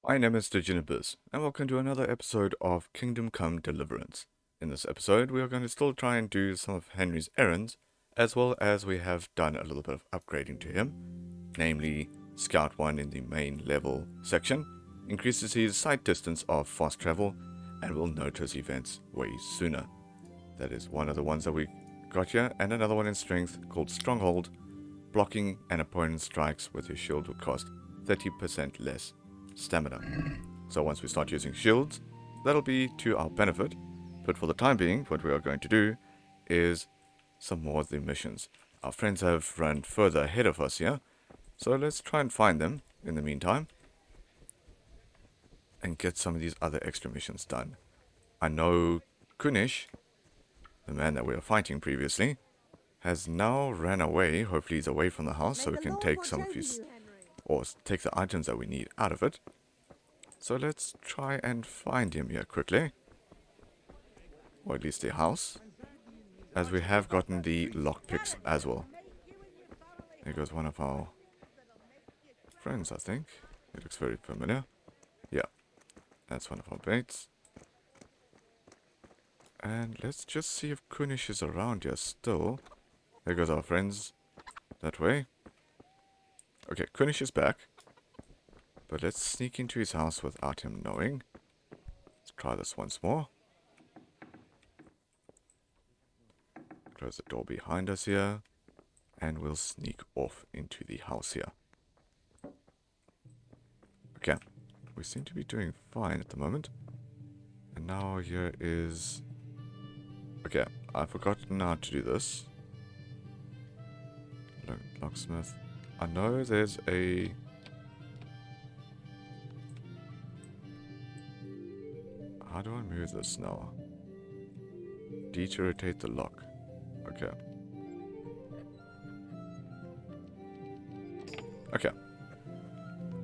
My name is Deliverance, and welcome to another episode of Kingdom Come Deliverance. In this episode, we are going to still try and do some of Henry's errands, as well as we have done a little bit of upgrading to him, namely Scout 1 in the main level section, increases his sight distance of fast travel, and will notice events way sooner. That is one of the ones that we got here, and another one in strength called Stronghold. Blocking an opponent's strikes with your shield will cost 30% less stamina. So once we start using shields, that'll be to our benefit. But for the time being, what we are going to do is some more of the missions. Our friends have run further ahead of us here, so let's try and find them in the meantime and get some of these other extra missions done. I know Kunish, the man that we were fighting previously, has now ran away. Hopefully he's away from the house so we can take some of his, or take the items that we need out of it. So let's try and find him here quickly. Or at least the house. As we have gotten the lockpicks as well. Here goes one of our friends, I think. He looks very familiar. Yeah, that's one of our mates. And let's just see if Kunish is around here still. There goes our friends. That way. Okay, Kunish is back. But let's sneak into his house without him knowing. Let's try this once more. Close the door behind us here. And we'll sneak off into the house here. Okay. We seem to be doing fine at the moment. And now here is... Okay, I've forgotten how to do this. Locksmith. I know there's a... How do I move this now? D to rotate the lock. Okay. Okay.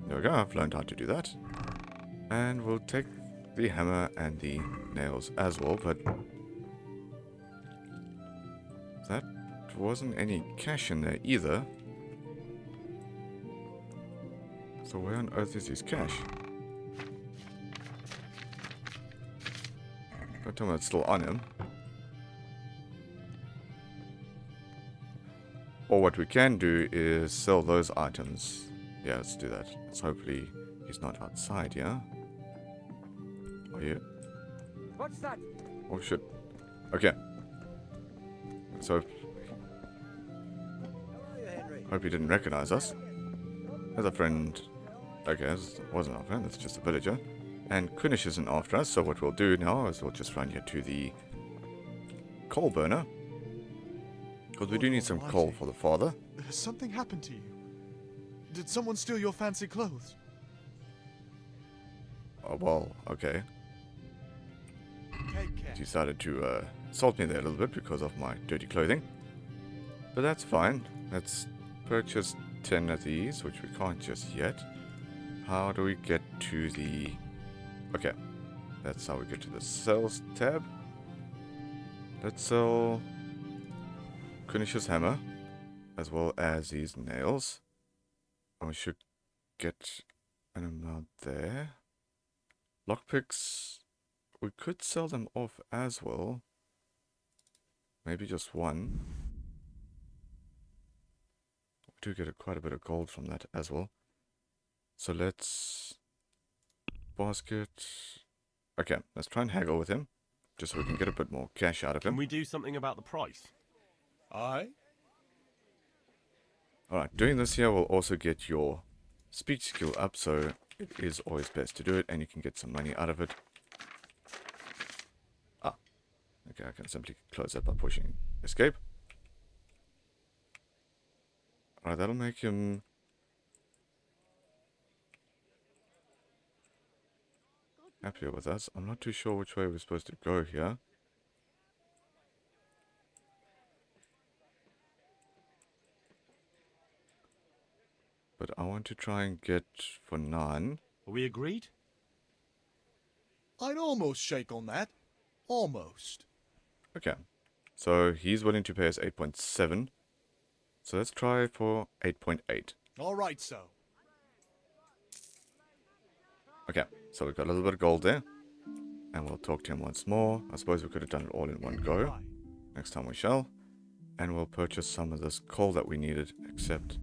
There we go, I've learned how to do that. And we'll take the hammer and the nails as well, but... That wasn't any cash in there either. So where on earth is his cash? Don't tell me it's still on him. Or what we can do is sell those items. Yeah, let's do that. Let's hopefully he's not outside here. Are you? What's that? Oh shit. Okay. So hope he didn't recognize us. There's a friend. Okay, this wasn't our friend, that's just a villager. And Kunish isn't after us, so what we'll do now is we'll just run here to the coal burner. Because we do need some coal for the father. Has something happened to you? Did someone steal your fancy clothes? Oh, well, okay. Take care. He decided to assault me there a little bit because of my dirty clothing. But that's fine. Let's purchase 10 of these, which we can't just yet. How do we get to the... Okay, that's how we get to the sales tab. Let's sell Kunish's hammer, as well as these nails. And we should get an amount there. Lockpicks, we could sell them off as well. Maybe just one. We do get quite a bit of gold from that as well. So let's... Basket. Okay, let's try and haggle with him. Just so we can get a bit more cash out of him. Can we do something about the price? Aye? Alright, doing this here will also get your speech skill up, so it is always best to do it, and you can get some money out of it. Ah. Okay, I can simply close that by pushing escape. Alright, that'll make him... happier with us. I'm not too sure which way we're supposed to go here. But I want to try and get for 9. Are we agreed? I'd almost shake on that. Almost. Okay. So he's willing to pay us 8.7. So let's try for 8.8. All right, so. Okay, so we've got a little bit of gold there. And we'll talk to him once more. I suppose we could have done it all in one go. Right. Next time we shall. And we'll purchase some of this coal that we needed, except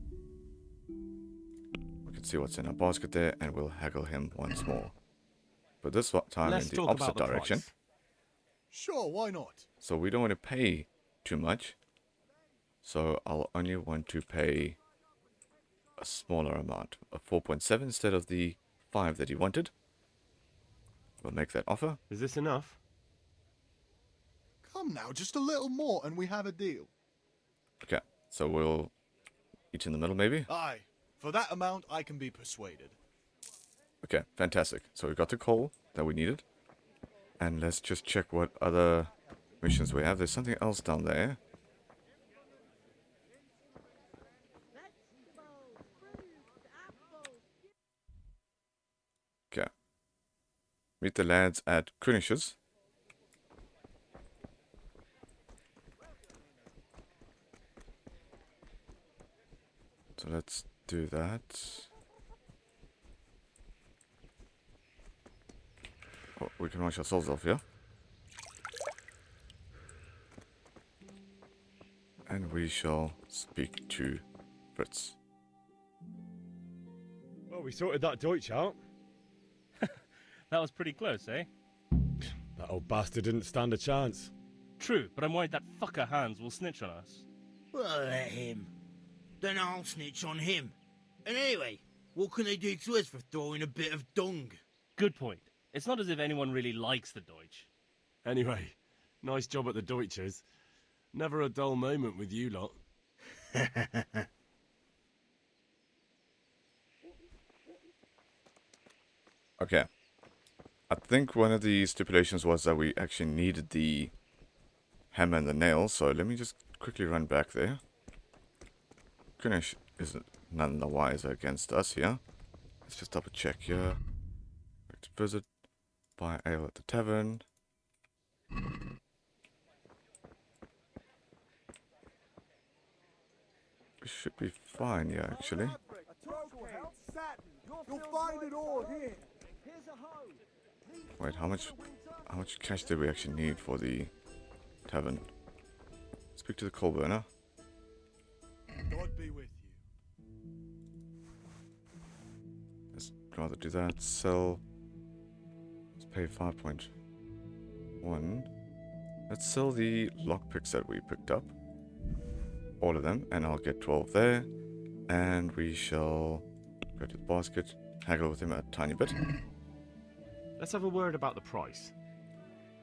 we can see what's in our basket there, and we'll haggle him once more. But this time Let's in the talk opposite about the direction. price. Sure, why not? So we don't want to pay too much. So I'll only want to pay a smaller amount, a 4.7 instead of the 5 that he wanted. We'll make that offer. Is this enough? Come now, just a little more and we have a deal. Okay, so we'll each in the middle maybe. Aye, for that amount I can be persuaded. Okay, fantastic. So we got the coal that we needed. And let's just check what other missions we have. There's something else down there. Okay. Meet the lads at Kunish's. So let's do that. Oh, we can wash ourselves off, yeah? And we shall speak to Fritz. Well, we sorted that Deutsch out. That was pretty close, eh? That old bastard didn't stand a chance. True, but I'm worried that fucker Hans will snitch on us. Well, let him. Then I'll snitch on him. And anyway, what can they do to us for throwing a bit of dung? Good point. It's not as if anyone really likes the Deutsch. Anyway, nice job at the Deutschers. Never a dull moment with you lot. Okay. I think one of the stipulations was that we actually needed the hammer and the nail, so let me just quickly run back there. Kunish is none the wiser against us here. Let's just double check here. Let's visit, buy ale at the tavern. We should be fine, yeah, actually. You'll find it all here. Wait, how much cash did we actually need for the tavern? Speak to the coal burner. God be with you. Let's rather do that. Sell. Let's pay 5.1. Let's sell the lockpicks that we picked up. All of them, and I'll get 12 there. And we shall go to the basket, haggle with him a tiny bit. Let's have a word about the price.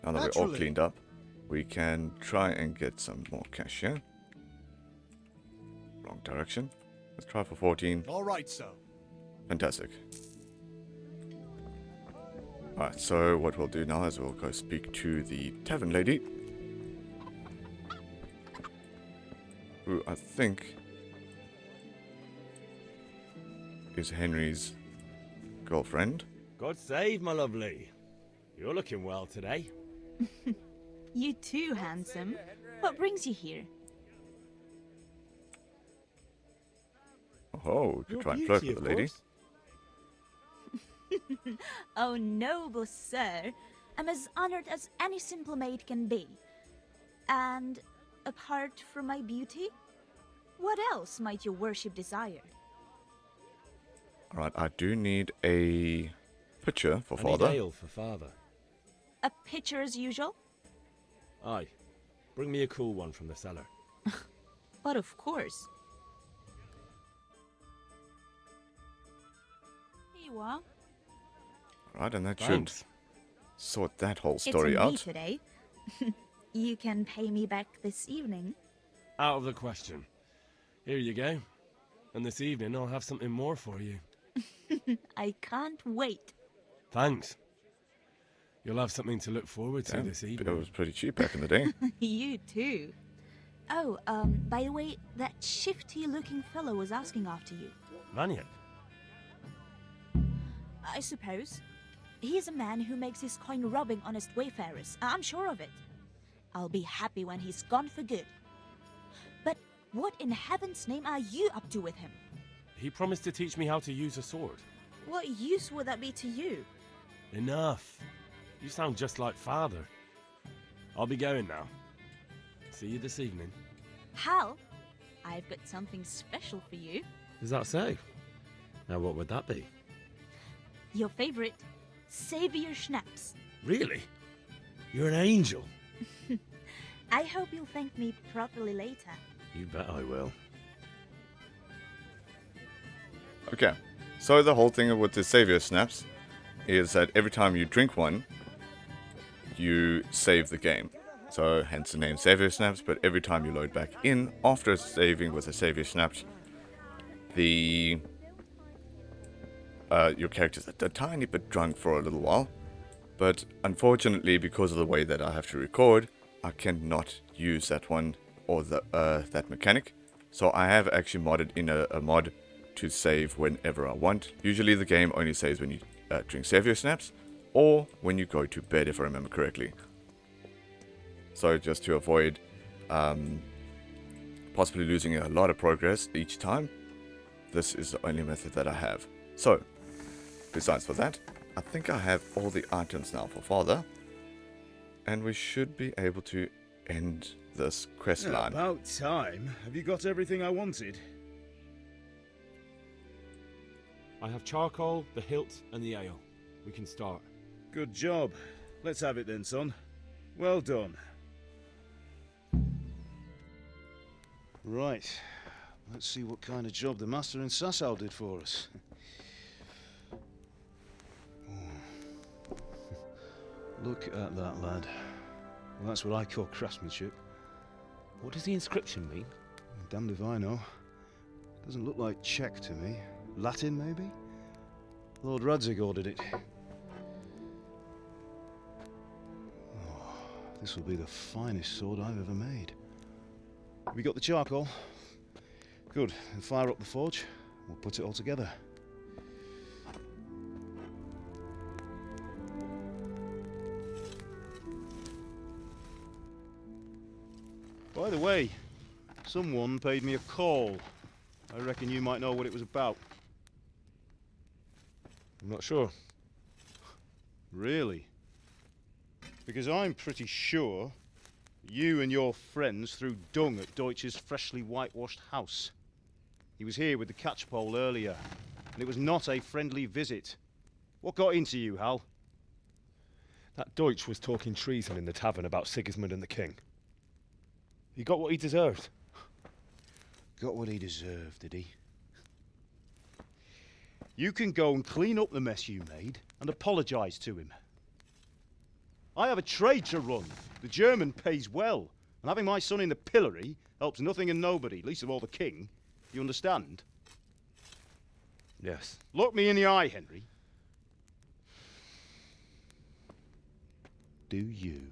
Now that we're all Naturally. cleaned up, we can try and get some more cash here. Wrong direction. Let's try for 14. All right, so. Fantastic. Alright, so what we'll do now is we'll go speak to the tavern lady, who I think is Henry's girlfriend. God save, my lovely. You're looking well today. You too, handsome. What brings you here? Oh, we could try and flirt with the lady. Oh, noble sir. I'm as honored as any simple maid can be. And apart from my beauty, what else might your worship desire? Alright, I do need a picture for I need father. ale for father. A pitcher as usual? Aye. Bring me a cool one from the cellar. But of course. Here you are. Alright, and that Thanks. should sort that whole story it's me out. today. You can pay me back this evening. Out of the question. Here you go. And this evening I'll have something more for you. I can't wait. Thanks. You'll have something to look forward to Damn, this it evening. was pretty cheap back in the day. You too. Oh, by the way, that shifty-looking fellow was asking after you. Maniac. I suppose. He's a man who makes his coin robbing honest wayfarers. I'm sure of it. I'll be happy when he's gone for good. But what in heaven's name are you up to with him? He promised to teach me how to use a sword. What use would that be to you? Enough. You sound just like Father. I'll be going now. See you this evening. Hal, I've got something special for you. Is that so? Now, what would that be? Your favorite, Savior Schnapps. Really? You're an angel. I hope you'll thank me properly later. You bet I will. Okay, so the whole thing with the Savior Snaps is that every time you drink one, you save the game. So hence the name Savior Snaps, but every time you load back in after saving with the Savior Snaps, the your character's a tiny bit drunk for a little while. But unfortunately, because of the way that I have to record, I cannot use that one or that mechanic. So I have actually modded in a mod to save whenever I want. Usually the game only saves when you drink Savior Snaps or when you go to bed, if I remember correctly. So just to avoid possibly losing a lot of progress each time, this is the only method that I have. So, besides for that, I think I have all the items now for Father, and we should be able to end this quest line. About time. Have you got everything I wanted? I have charcoal, the hilt, and the ale. We can start. Good job. Let's have it then, son. Well done. Right. Let's see what kind of job the Master in Sasau did for us. Look at that, lad. Well, that's what I call craftsmanship. What does the inscription mean? Damned if I know. Doesn't look like Czech to me. Latin, maybe? Lord Radzig ordered it. Oh, this will be the finest sword I've ever made. Have you got the charcoal? Good. Then fire up the forge. We'll put it all together. By the way, someone paid me a call. I reckon you might know what it was about. I'm not sure. Really? Because I'm pretty sure you and your friends threw dung at Deutsch's freshly whitewashed house. He was here with the catchpole earlier, and it was not a friendly visit. What got into you, Hal? That Deutsch was talking treason in the tavern about Sigismund and the king. He got what he deserved. Got what he deserved, did he? You can go and clean up the mess you made and apologise to him. I have a trade to run. The German pays well, and having my son in the pillory helps nothing and nobody, least of all the king. You understand? Yes. Look me in the eye, Henry. Do you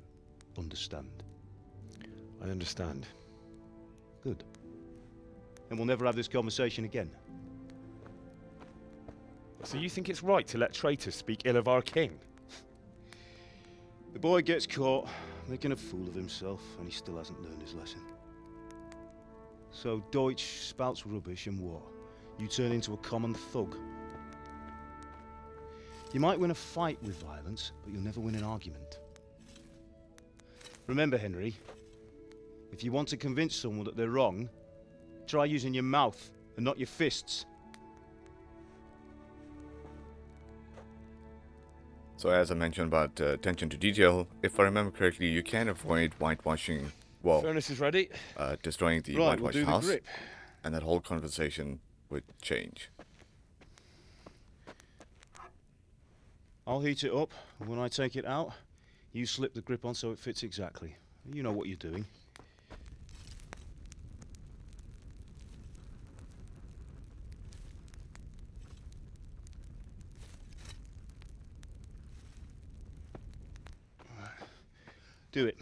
understand? I understand. Good. And we'll never have this conversation again. So you think it's right to let traitors speak ill of our king? The boy gets caught making a fool of himself, and he still hasn't learned his lesson. So Deutsch spouts rubbish and what? You turn into a common thug. You might win a fight with violence, but you'll never win an argument. Remember, Henry, if you want to convince someone that they're wrong, try using your mouth and not your fists. So as I mentioned about attention to detail, if I remember correctly, you can avoid whitewashing, well, Furnace is ready. destroying the Right, we'll whitewashed do the house, grip. and that whole conversation would change. I'll heat it up, and when I take it out, you slip the grip on so it fits exactly. You know what you're doing. Do it.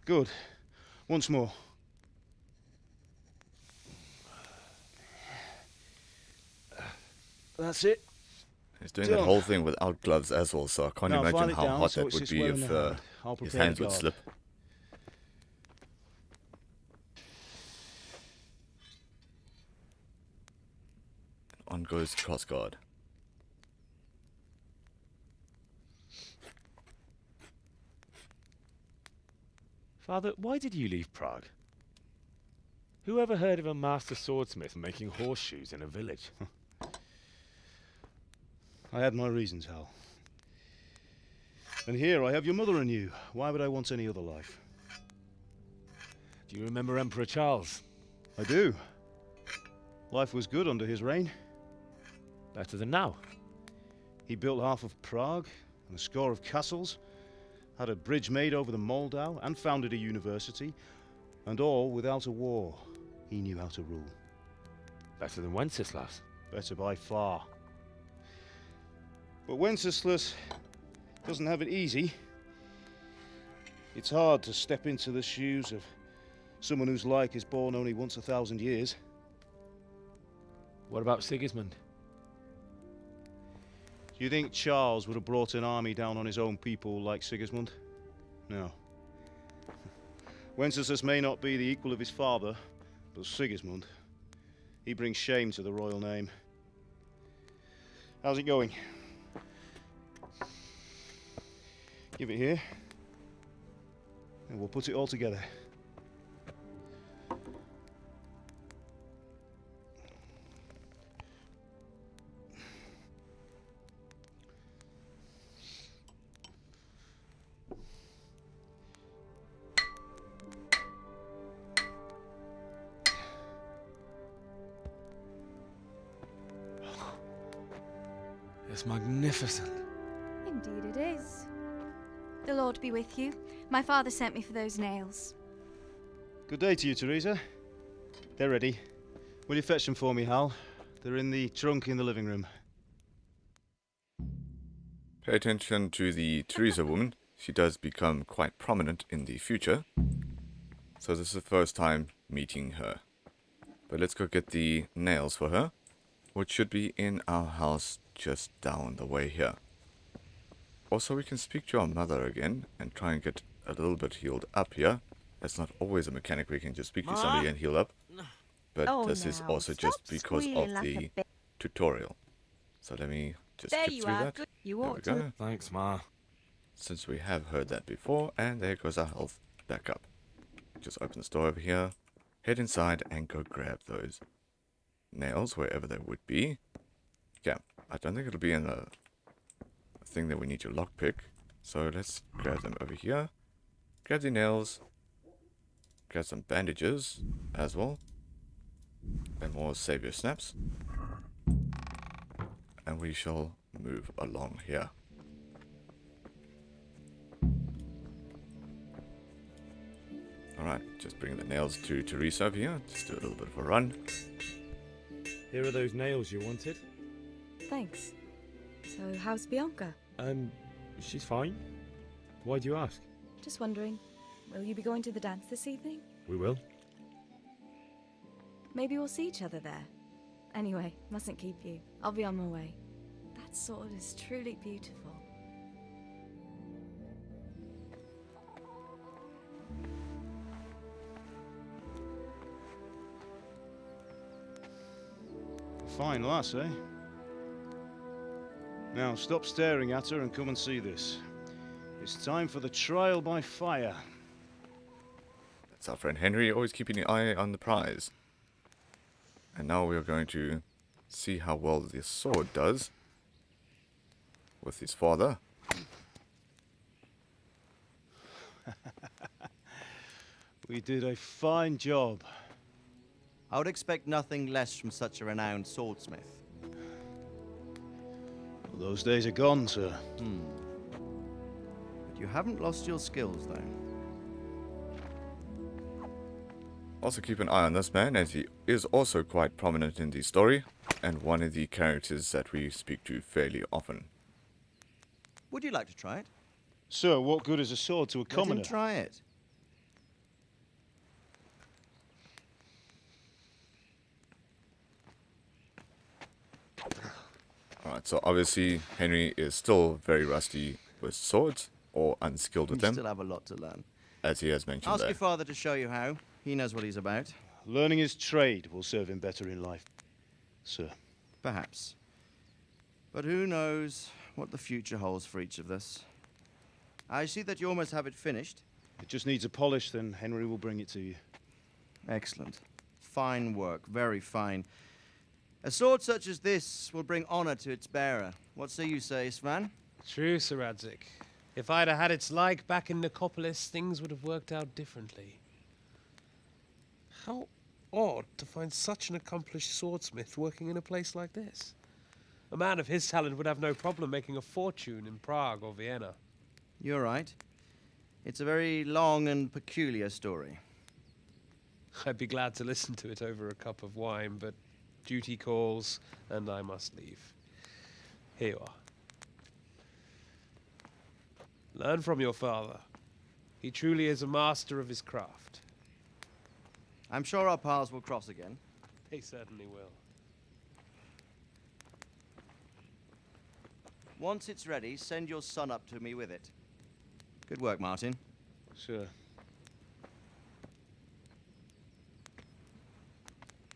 Good. Once more. That's it. He's doing Done. that whole thing without gloves as well, so I can't Now imagine file it how down hot so that it would sits be well in if the hand. I'll his prepare hands the would guard. slip. on goes Crossguard. Father, why did you leave Prague? Who ever heard of a master swordsmith making horseshoes in a village? I had my reasons, Hal. And here I have your mother and you. Why would I want any other life? Do you remember Emperor Charles? I do. Life was good under his reign. Better than now. He built half of Prague and a score of castles, had a bridge made over the Moldau, and founded a university, and all without a war. He knew how to rule. Better than Wenceslas. Better by far. But Wenceslas doesn't have it easy. It's hard to step into the shoes of someone whose like is born only once 1,000 years. What about Sigismund? Do you think Charles would have brought an army down on his own people like Sigismund? No. Wenceslas may not be the equal of his father, but Sigismund, he brings shame to the royal name. How's it going? Give it here, and we'll put it all together. It's magnificent. Indeed it is. The Lord be with you. My father sent me for those nails. Good day to you, Teresa. They're ready. Will you fetch them for me, Hal? They're in the trunk in the living room. Pay attention to the Teresa woman. She does become quite prominent in the future. So this is the first time meeting her. But let's go get the nails for her, which should be in our house just down the way here. Also, we can speak to our mother again and try and get a little bit healed up here. That's not always a mechanic where you can just speak to somebody and heal up. But Oh, this is now, also stop just because of squealing like a the ba- tutorial. So let me just There skip you through are. that. Good. You There we ought to. go. Thanks, Ma. Since we have heard that before, and there goes our health back up. Just open the store over here, head inside and go grab those nails wherever they would be. Yeah, I don't think it'll be in the thing that we need to lockpick. So let's grab them over here. Grab the nails. Grab some bandages as well. And more savior snaps. And we shall move along here. Alright, just bring the nails to Teresa over here. Just do a little bit of a run. Here are those nails you wanted. Thanks. So, how's Bianca? She's fine. Why do you ask? Just wondering, will you be going to the dance this evening? We will. Maybe we'll see each other there. Anyway, mustn't keep you. I'll be on my way. That sword is truly beautiful. Fine lass, eh? Now stop staring at her and come and see this. It's time for the trial by fire. That's our friend Henry, always keeping an eye on the prize. And now we are going to see how well this sword does with his father. We did a fine job. I would expect nothing less from such a renowned swordsmith. Well, those days are gone, sir. But you haven't lost your skills, though. Also keep an eye on this man, as he is also quite prominent in the story, and one of the characters that we speak to fairly often. Would you like to try it? Sir, what good is a sword to a Let him commoner? try it. Alright, so obviously Henry is still very rusty with swords, or unskilled with You them, still have a lot to learn. as he has mentioned Ask there. your father to show you how. He knows what he's about. Learning his trade will serve him better in life, sir. Perhaps. But who knows what the future holds for each of us. I see that you almost have it finished. It just needs a polish, then Henry will bring it to you. Excellent. Fine work, very fine. A sword such as this will bring honor to its bearer. What say you, Svan? True, Sir Radzik. If I'd have had its like back in Nicopolis, things would have worked out differently. How odd to find such an accomplished swordsmith working in a place like this. A man of his talent would have no problem making a fortune in Prague or Vienna. You're right. It's a very long and peculiar story. I'd be glad to listen to it over a cup of wine, but duty calls, and I must leave. Here you are. Learn from your father. He truly is a master of his craft. I'm sure our paths will cross again. They certainly will. Once it's ready, send your son up to me with it. Good work, Martin. Sure.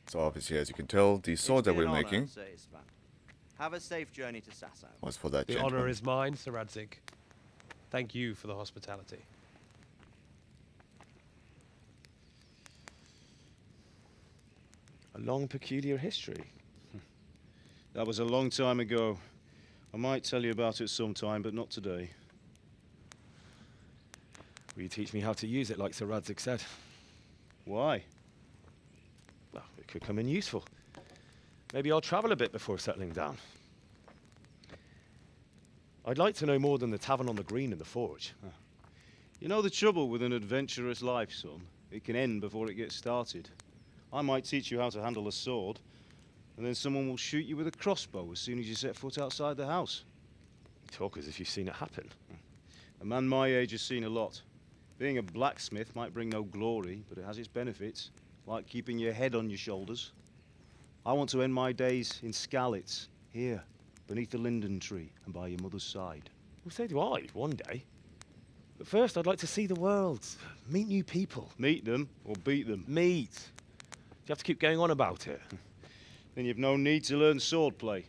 So obviously, as you can tell, the sword that we're making Have a safe journey to Sasau. was for that The gentleman. honor is mine, Sir Radzik. Thank you for the hospitality. A long, peculiar history. That was a long time ago. I might tell you about it sometime, but not today. Will you teach me how to use it, like Sir Radzik said? Why? Well, it could come in useful. Maybe I'll travel a bit before settling down. I'd like to know more than the tavern on the green and the forge. You know the trouble with an adventurous life, son? It can end before it gets started. I might teach you how to handle a sword, and then someone will shoot you with a crossbow as soon as you set foot outside the house. You talk as if you've seen it happen. A man my age has seen a lot. Being a blacksmith might bring no glory, but it has its benefits, like keeping your head on your shoulders. I want to end my days in Skalitz, here, beneath the linden tree and by your mother's side. Well, so do I, one day. But first, I'd like to see the world, meet new people. Meet them or beat them? Meet. Do you have to keep going on about it? Then you've no need to learn swordplay.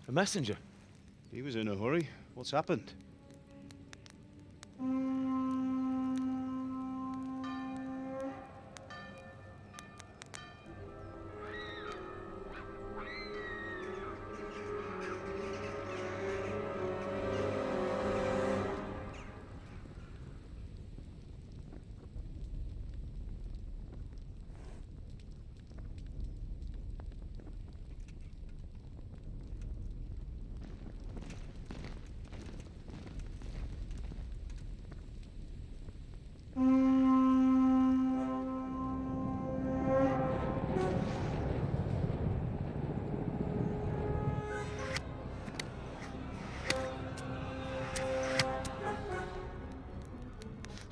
A messenger. He was in a hurry. What's happened?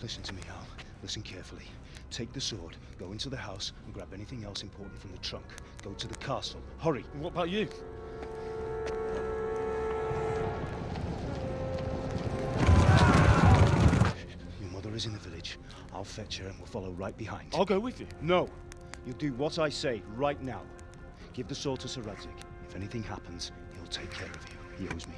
Listen to me, Al. Listen carefully. Take the sword, go into the house, and grab anything else important from the trunk. Go to the castle. Hurry! What about you? Your mother is in the village. I'll fetch her and we'll follow right behind. I'll go with you. No! You'll do what I say right now. Give the sword to Sir Radzik. If anything happens, he'll take care of you. He owes me.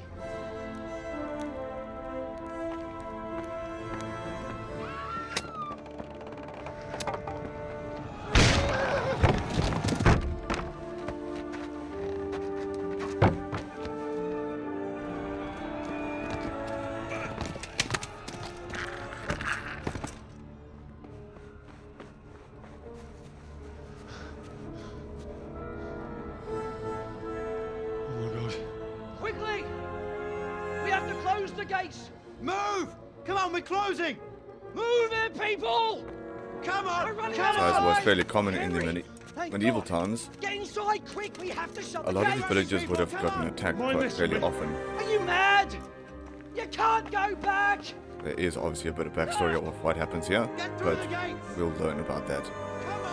Quickly! We have to close the gates! Move! Come on, we're closing! Move it, people! Come on! We're running out of As was time! fairly common in the Henry, thank medieval God. times, Get inside, quick! We have to shut a the lot of gates! these villages would have Come gotten on. attacked Mind quite this, fairly woman. often. Are you mad? You can't go back! There is obviously a bit of backstory of what happens here, but we'll learn about that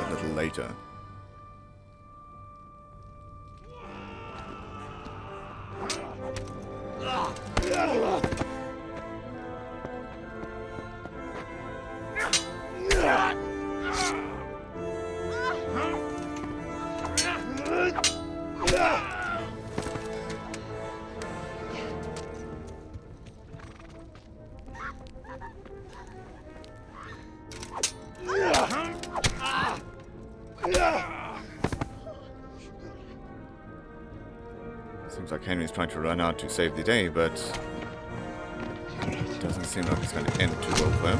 a little later. like Henry's trying to run out to save the day, but it doesn't seem like it's going to end too well for him.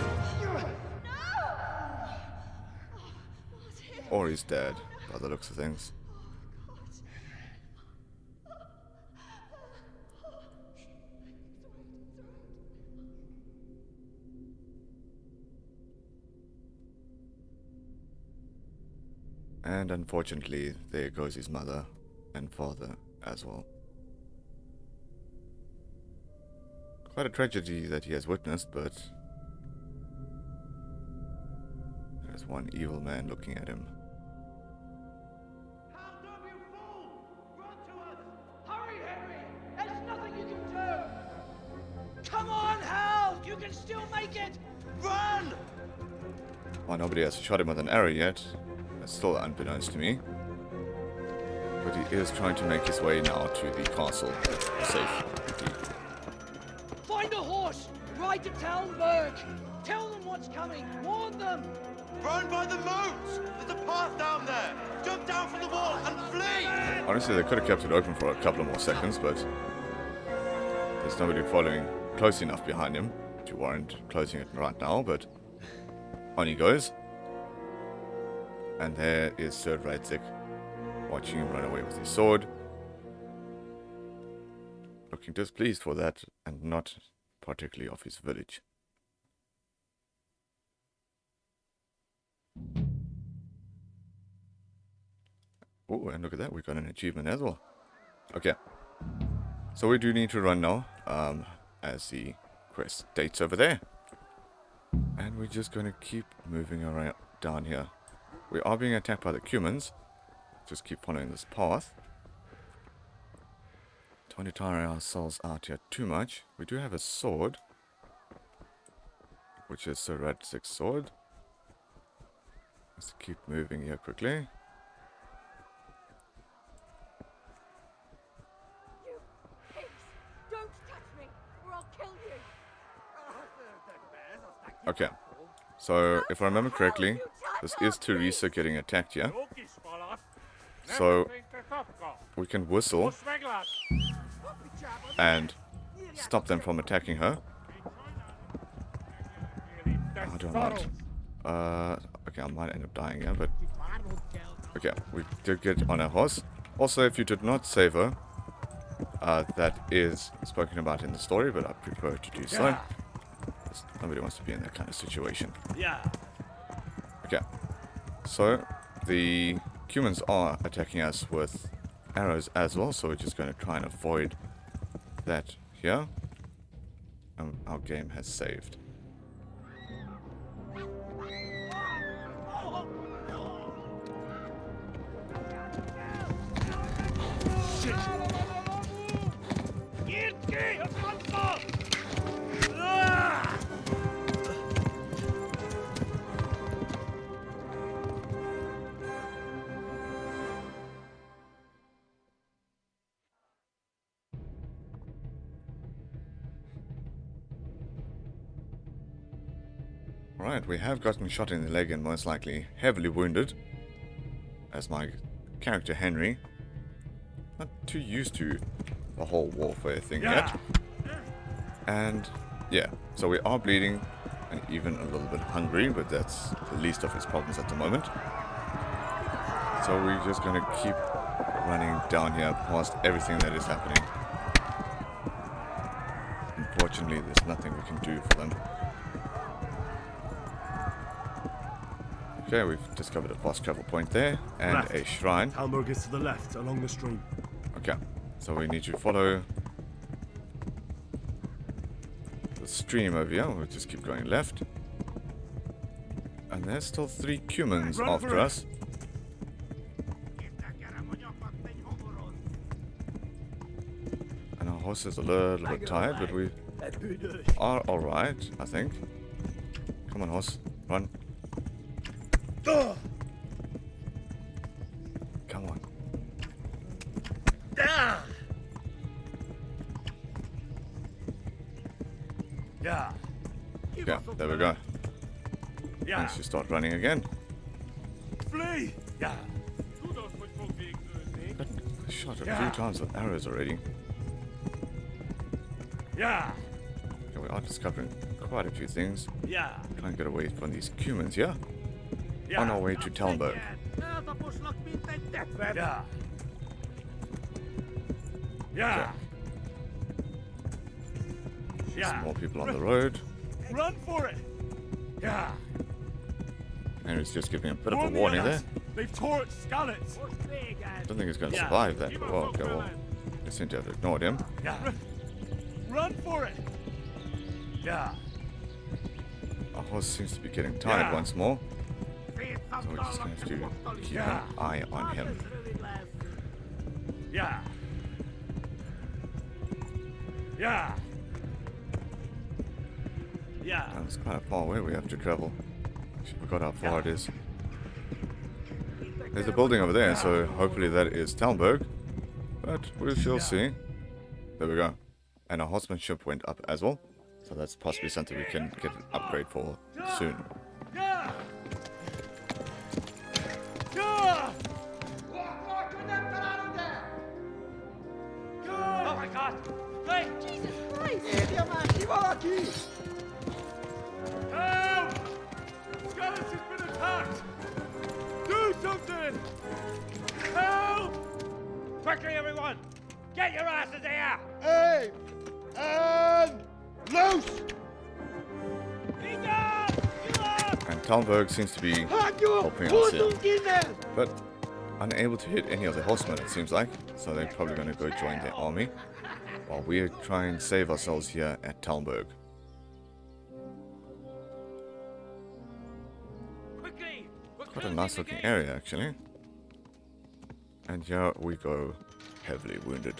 Or he's dead, by the looks of things. And unfortunately, there goes his mother and father as well. Quite a tragedy that he has witnessed, but there's one evil man looking at him. Hurry, Henry! There's nothing you can do! Come on, Hal! You can still make it! Run! While nobody has shot him with an arrow yet, that's still unbeknownst to me. But he is trying to make his way now to the castle. Safe. Find a horse! Ride to Talmberg! Tell them what's coming! Warn them! Run by the moat! There's a path down there! Jump down from the wall and flee! Honestly, they could have kept it open for a couple of more seconds, but there's nobody following close enough behind him to warrant closing it right now, but on he goes. And there is Sir Radzik, watching him run away with his sword. Looking displeased for that, and not particularly of his village. Oh, and look at that, we got an achievement as well. Okay. So we do need to run now, as the quest states over there. And we're just going to keep moving around down here. We are being attacked by the Cumans. Just keep following this path. Don't want to tire ourselves out here too much. We do have a sword, which is Sir Radzik's sword. Let's keep moving here quickly. You pigs! Don't touch me, or I'll kill you! Okay, so if I remember correctly, this is Teresa getting attacked here. So we can whistle and stop them from attacking her. How do I not? Okay, I might end up dying here, but okay, we did get on our horse. Also, if you did not save her, that is spoken about in the story, but I prefer to do so. Nobody wants to be in that kind of situation. Yeah. Okay, so the Cumans are attacking us with arrows as well, so we're just going to try and avoid that here. Our game has saved. Right, we have gotten shot in the leg and most likely heavily wounded, as my character Henry, not too used to the whole warfare thing yet. And yeah, so we are bleeding and even a little bit hungry, but that's the least of his problems at the moment. So we're just going to keep running down here past everything that is happening. Unfortunately, there's nothing we can do for them. Okay, we've discovered a fast travel point there, and Left. a shrine. Talmberg is to the left, along the stream. Okay, so we need to follow the stream over here. We'll just keep going left. And there's still 3 Cumans Run after for it. us. And our horse is a little bit tired, but we are alright, I think. Come on, horse, run. Come on. Yeah. Yeah, there we go. Yeah. Let's just start running again. Flee. Yeah. Got shot a few times with arrows already. Yeah. Okay, we are discovering quite a few things. Yeah. Try and get away from these humans, yeah? Yeah. On our way to Talmberg. Yeah. Yeah. Some more people on the road. Run for it. Yeah. Henry's just giving a bit of a warning there. They've torched Skalitz. Don't think he's going to Yeah. survive that, but well, okay, well, they seem to have ignored him. Yeah. Run for it. Yeah. Our horse seems to be getting tired Yeah. once more, so we're just going to have to keep an eye on him. Yeah. Yeah. Yeah. That's quite a far away we have to travel. Actually, forgot how far it is. There's a building over there, so hopefully that is Talmberg. But we shall see. There we go. And our horsemanship went up as well. So that's possibly something we can get an upgrade for soon. Yeah. Yeah. Oh my god! Hey! Jesus Christ! Help! Skalitz has been attacked! Do something! Help! Quickly, everyone! Get your asses here! Hey! And loose! And Talmberg seems to be helping us here. But unable to hit any of the horsemen, it seems like. So they're probably going to go join their army. While we try and save ourselves here at Talmberg. Quite a nice looking area, actually. And here we go, heavily wounded.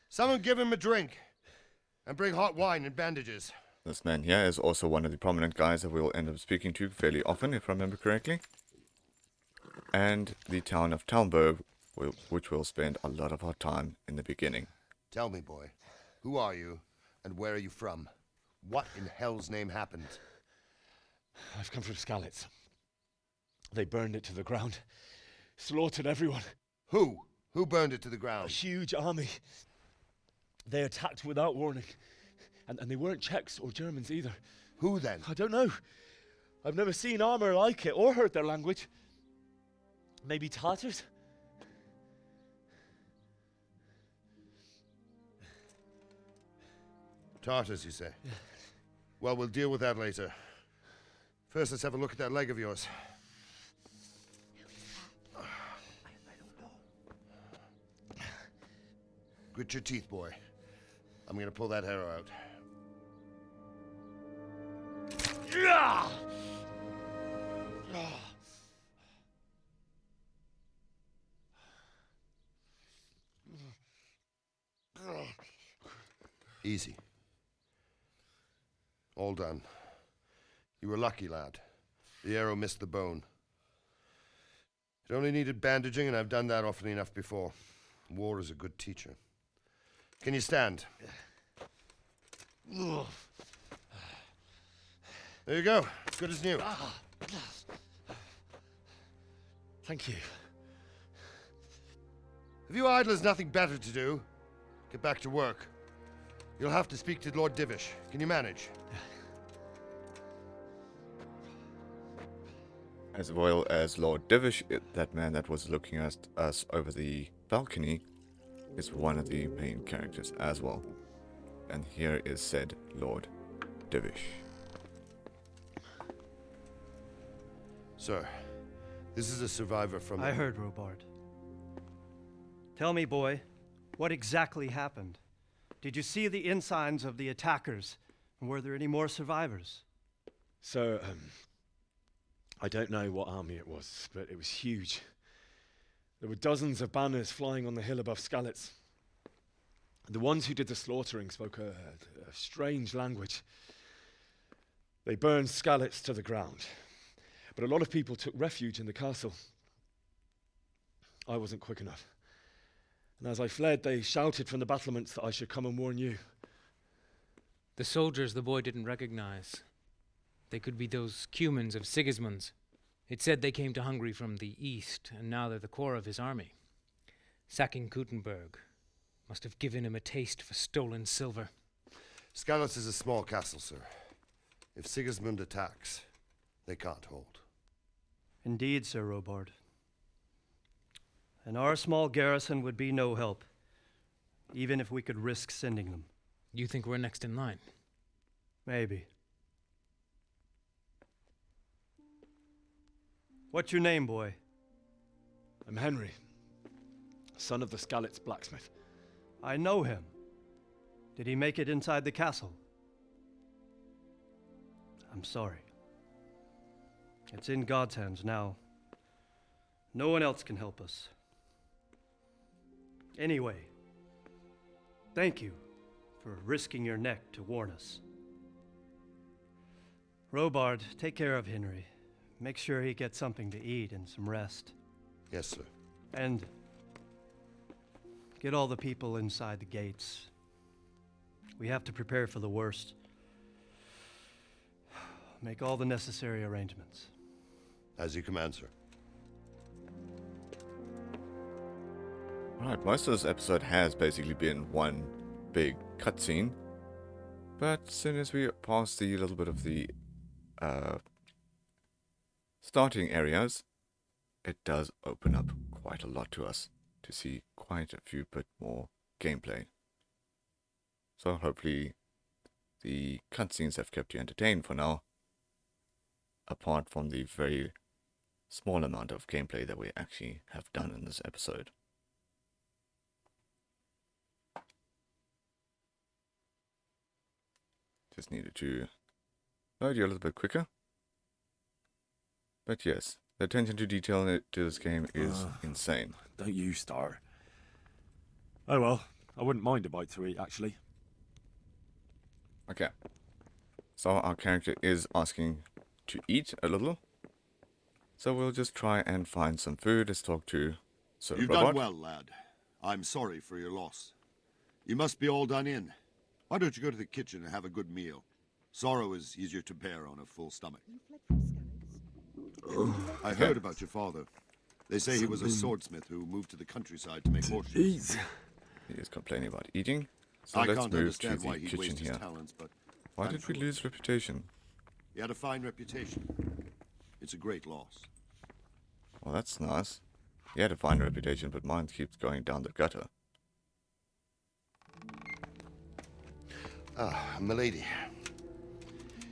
Someone give him a drink. And bring hot wine and bandages. This man here is also one of the prominent guys that we'll end up speaking to fairly often, if I remember correctly. And the town of Talmberg, which we'll spend a lot of our time in the beginning. Tell me, boy, who are you and where are you from? What in hell's name happened? I've come from Skalitz. They burned it to the ground. Slaughtered everyone. Who? Who burned it to the ground? A huge army. They attacked without warning. And they weren't Czechs or Germans either. Who then? I don't know. I've never seen armor like it or heard their language. Maybe Tatars? Tartars, you say? Yeah. Well, we'll deal with that later. First, let's have a look at that leg of yours. Grit your teeth, boy. I'm gonna pull that arrow out. Easy. All done. You were lucky, lad. The arrow missed the bone. It only needed bandaging, and I've done that often enough before. War is a good teacher. Can you stand? There you go. Good as new. Thank you. If you idlers nothing better to do, get back to work. You'll have to speak to Lord Divish. Can you manage? As well as Lord Divish, that man that was looking at us over the balcony, is one of the main characters as well. And here is said Lord Divish. Sir, this is a survivor from... I heard, Robard. Tell me, boy, what exactly happened? Did you see the ensigns of the attackers? And were there any more survivors? So, I don't know what army it was, but it was huge. There were dozens of banners flying on the hill above Skalitz. The ones who did the slaughtering spoke a strange language. They burned Skalitz to the ground, but a lot of people took refuge in the castle. I wasn't quick enough. And as I fled, they shouted from the battlements that I should come and warn you. The soldiers the boy didn't recognize. They could be those Cumans of Sigismund's. It said they came to Hungary from the east, and now they're the core of his army. Sacking Talmberg must have given him a taste for stolen silver. Skalitz is a small castle, sir. If Sigismund attacks, they can't hold. Indeed, Sir Robard. And our small garrison would be no help, even if we could risk sending them. You think we're next in line? Maybe. What's your name, boy? I'm Henry, son of the Skalitz blacksmith. I know him. Did he make it inside the castle? I'm sorry. It's in God's hands now. No one else can help us. Anyway, thank you for risking your neck to warn us. Robard, take care of Henry. Make sure he gets something to eat and some rest. Yes, sir. And get all the people inside the gates. We have to prepare for the worst. Make all the necessary arrangements. As you command, sir. Alright, most of this episode has basically been one big cutscene. But as soon as we pass the little bit of the starting areas, it does open up quite a lot to us to see quite a few bit more gameplay. So hopefully the cutscenes have kept you entertained for now, apart from the very small amount of gameplay that we actually have done in this episode. Just needed to load you a little bit quicker. But yes, the attention to detail to this game is insane. Don't you start. Oh well, I wouldn't mind a bite to eat, actually. Okay. So our character is asking to eat a little. So we'll just try and find some food. Let's talk to Sir You've Robert. done well, lad. I'm sorry for your loss. You must be all done in. Why don't you go to the kitchen and have a good meal? Sorrow is easier to bear on a full stomach. I heard about your father. They say he was a swordsmith who moved to the countryside to make horseshoes. He is complaining about eating. So I let's can't move to understand the why he'd kitchen waste his here. talents, but Why I'm did we sure lose reputation? he had a fine reputation. It's a great loss. Well, that's nice. He had a fine reputation, but mine keeps going down the gutter. Ah, milady.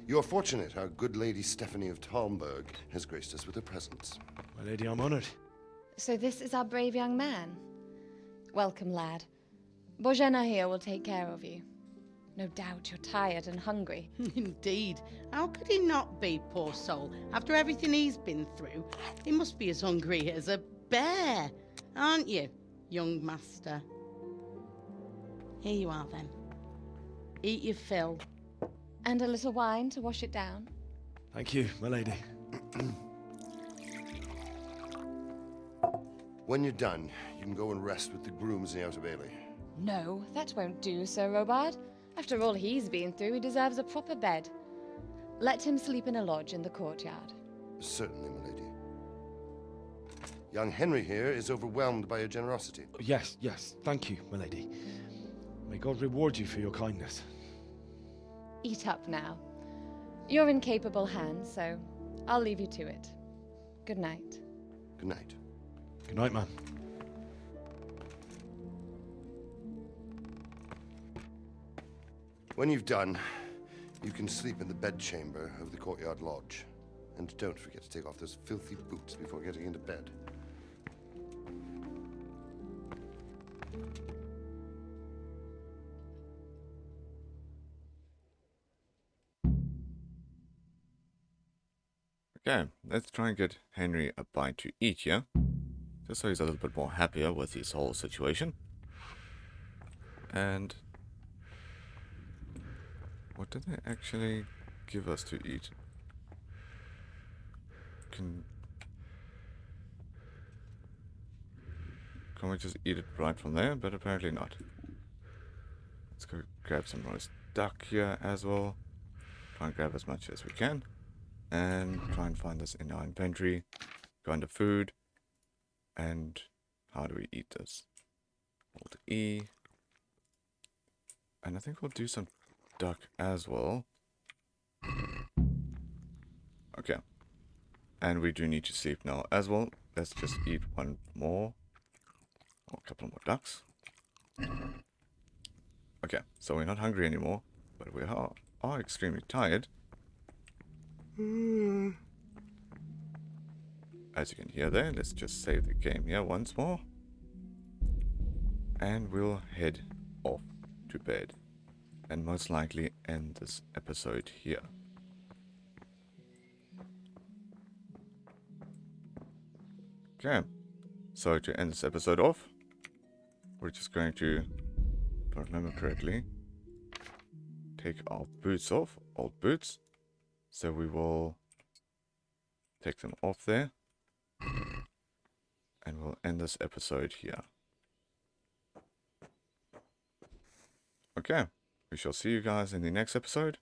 You are fortunate our good lady Stephanie of Talmberg has graced us with her presence. My lady, I'm honored. So this is our brave young man. Welcome, lad. Bozhena here will take care of you. No doubt you're tired and hungry. Indeed. How could he not be, poor soul? After everything he's been through, he must be as hungry as a bear, aren't you, young master? Here you are, then. Eat your fill. And a little wine to wash it down. Thank you, my lady. When you're done, you can go and rest with the grooms in the Outer Bailey. No, that won't do, Sir Robard. After all he's been through, he deserves a proper bed. Let him sleep in a lodge in the courtyard. Certainly, my lady. Young Henry here is overwhelmed by your generosity. Yes, yes, thank you, my lady. May God reward you for your kindness. Eat up now. You're in capable hands, so I'll leave you to it. Good night. Good night. Good night, man. When you've done, you can sleep in the bedchamber of the courtyard lodge. And don't forget to take off those filthy boots before getting into bed. Okay, let's try and get Henry a bite to eat here. Just so he's a little bit more happier with his whole situation. And what did they actually give us to eat? can we just eat it right from there? But apparently not. Let's go grab some roast duck here as well. Try and grab as much as we can. And try and find this in our inventory. Go under food. And how do we eat this? Hold E. And I think we'll do some duck as well. Okay. And we do need to sleep now as well. Let's just eat one more. Or a couple more ducks. Okay, so we're not hungry anymore. But we are extremely tired. As you can hear there, let's just save the game here once more. And we'll head off to bed. And most likely end this episode here. Okay, so to end this episode off, we're just going to, if I remember correctly, take our boots off, old boots. So we will take them off there. And we'll end this episode here. Okay, we shall see you guys in the next episode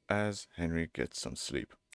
as Henry gets some sleep.